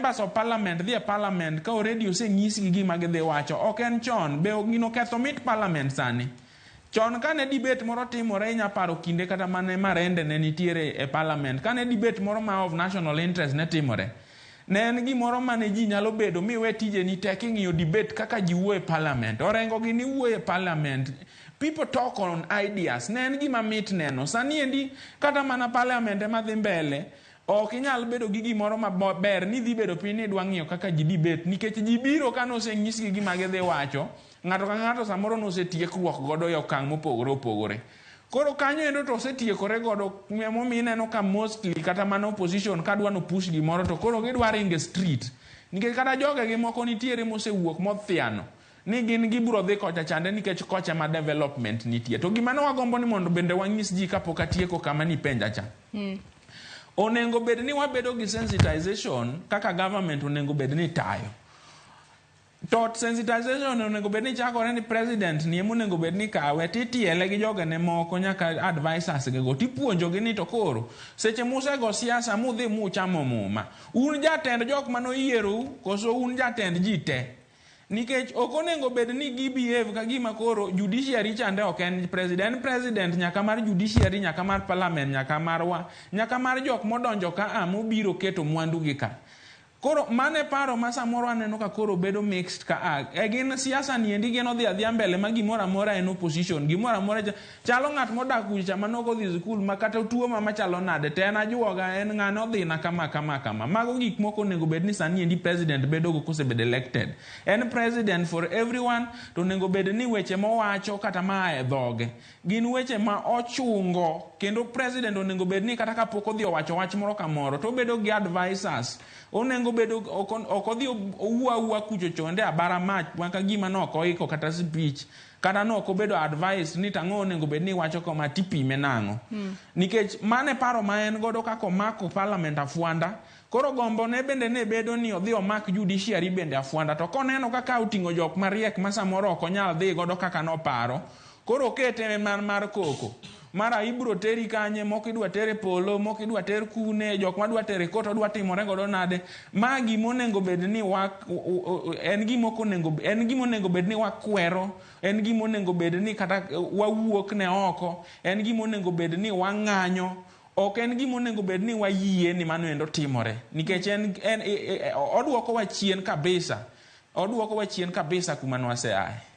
members of parliament dhi e parliament ka already osenyisgi gima gidhi wacho. Ok en chon, be gino ketho mit parliament sani. Chon kane debate moro timore inya paro kinde kata mane Marende ne nitiere e parliament, kane debate moro ma of national interest ne timore, ne en gimoro mane ji nyalo bedo miwe tije ni tek ing'iyo debate kaka ji wuoyo e parliament, orengo gi ni wuoyo e parliament, people talk on ideas, ne en gima mit neno. Sani endi kata mana parliament ema dhi mbele, ok inyal bedo gi gimoro maber ni dhi bedo piny ni dwa ng'iyo kaka ji debate, nikech ji biro kane osenyisgi gima gidhi wacho, ng'ato ka ng'ato samoro nosetiekruok godo e okang' mopogore opogore. Koro kanyo endo to osetiekore godo, momi ineno ka mostly kata mana opposition ka dwa no push gimoro to koro gidwa ringo e street, nikech kata jogegi moko nitiere mosewuok modhiano ni gin gibiro dhi kocha chande nikech kocha ma development nitie. To gima ne wagombo ni mondo bende wanyis ji kapok atieko kama ni penja cha. Onengo bed ni wabedo gi sensitization kaka government onengo bed ni tayo. To sensitization onengo bed ni chakore ni president ni emo onengo bed ni kawe titiele gi jogene moko nyaka advisors go tipuonjogi ni to koro seche musego siasa mudhi muchamo muma. Un jatend jok manoyiero koso un jatend ji te. Nikech ok onengo bed ni gibehave ka gima koro judiciary chande ok en president nyaka mar judiciary nyaka mar parliament nyaka mar jok modonjo ka mobiro keto mwandu gi ka. Koro mane paro ma samoro aneno ka koro bedo mixed ka gin siasa ni endi gin odhi adhia mbele ma gimoro amora en opposition, gimoro amora chalo ng'at modak kucha manoko dhi skul ma kata tuo ma chalo nade te en ajuoga en ng'ano dhi na kama. Mago gik moko nego bed ni sani endi president bedo go kosebed elected. En president for everyone, to nego bed ni weche mowacho kata ma e dhoge gin weche ma ochungo, kendo president onego bed ni kata kapok odhi owacho wach moro kamoro to bedo gi advisors. Onengo bedo ok odhi owuwa kucho chonde abara mach maka gima no oiko kata speech kata no obedo advice ni tang'o onengo bed ni wacho koma tipime nang'o. Nikech mane paro ma en godo kako mako parliament afuanda, koro gombo ne bende ne bedo ni odhi omak judiciary bende afuanda, to koneno kaka oting'o jok mariek ma samoro ok onyal dhi godo kaka noparo, koro kete mar koko. Mara ibro teri kanye, moko idwa tere polo, moko idwa ter kune, jok ma dwa tere koto dwa timore godo nade. Ma gimo nengo bed ni en gimo nengo bed ni wakwero, en gimo nengo bed ni kata wawuok ne oko, en gimo nengo bed ni wang'anyo, ok en gimo nengo bed ni wayie ni mano endo timore. Nikech oduoko wa chien kabisa, kuma nwase ae.